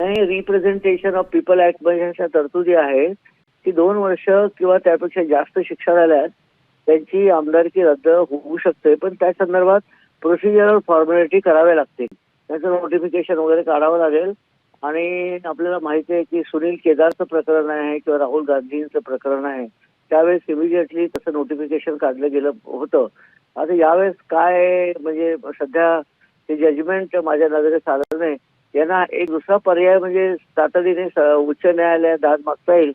आणि representation of people act मध्ये अशा तरतुदी आहेत की 2 वर्ष किंवा त्यापेक्षा जास्त शिक्षा झाल्यास त्यांची आमदारकी रद्द होऊ शकते, पण त्या संदर्भात प्रोसिजरल फॉर्मॅलिटी कराव्या लागतील. त्याचं नोटिफिकेशन वगैरे काढावं लागेल. आणि आपल्याला माहिती आहे की सुनील केदारचं प्रकरण आहे किंवा राहुल गांधींचं प्रकरण आहे, त्यावेळेस इमिजिएटली तसं नोटिफिकेशन काढलं गेलं होतं. आता यावेळेस काय म्हणजे सध्या ते जजमेंट माझ्या नजरेत आलं नाही. यांना एक दुसरा पर्याय म्हणजे तातडीने उच्च न्यायालयात दाद मागता येईल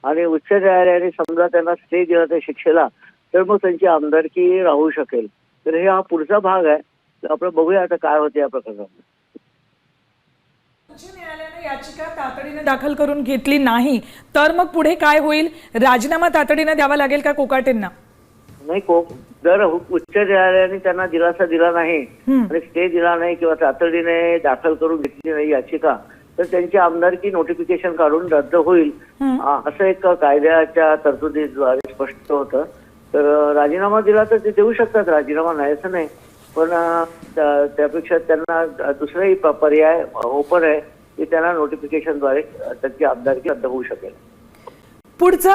आणि उच्च न्यायालयाने समजा त्यांना स्टे दिला त्या शिक्षेला, तर मग त्यांची आमदारकी राहू शकेल. तर हे हा पुढचा भाग आहे. तर आपण बघूया आता काय होते या प्रकरणात. उच्च न्यायालयाने याचिका तातडीने दाखल करून घेतली नाही तर मग पुढे काय होईल? राजीनामा तातडीने द्यावा लागेल का कोकाटेंना? नाही, जर उच्च न्यायालयाने त्यांना दिलासा दिला नाही आणि स्टे दिला नाही किंवा तातडीने दाखल करून घेतली नाही याचिका, तर त्यांची आमदारकी नोटिफिकेशन काढून रद्द होईल असं एक कायद्याच्या तरतुदीद्वारे स्पष्ट होतं. तर राजीनामा दिला तर ते देऊ शकतात, राजीनामा नाही असं नाही, पण त्यापेक्षा त्यांना दुसराही पर्याय ओपन आहे की त्यांना नोटिफिकेशनद्वारे त्यांची आमदारकी रद्द होऊ शकेल. पुढचा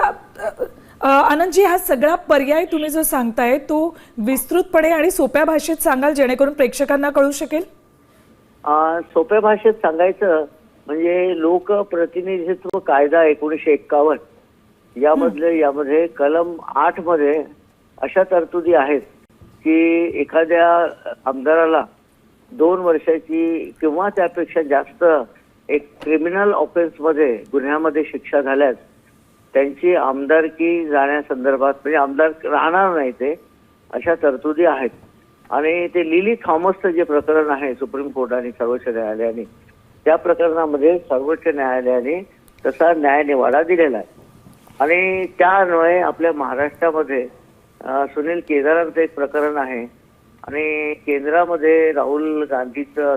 आनंदजी, हा सगळा पर्याय तुम्ही जो सांगताय तो विस्तृतपणे आणि सोप्या भाषेत सांगाल जेणेकरून प्रेक्षकांना कळू शकेल? सोप्या भाषेत सांगायचं म्हणजे लोकप्रतिनिधित्व कायदा 1951 यामध्ये कलम 8 मध्ये अशा तरतुदी आहेत की एखाद्या आमदाराला 2 वर्षाची किंवा त्यापेक्षा जास्त एक क्रिमिनल ऑफेन्समध्ये गुन्ह्यामध्ये शिक्षा झाल्यास त्यांची आमदारकी जाण्यासंदर्भात म्हणजे आमदार राहणार नाही ते, अशा तरतुदी आहेत. आणि ते लिली थॉमसचं जे प्रकरण आहे सुप्रीम कोर्टाने सर्वोच्च न्यायालयाने, त्या प्रकरणामध्ये सर्वोच्च न्यायालयाने तसा न्यायनिवाडा दिलेला आहे. आणि त्यान्वये आपल्या महाराष्ट्रामध्ये सुनील केदारांचं एक प्रकरण आहे आणि केंद्रामध्ये राहुल गांधीचं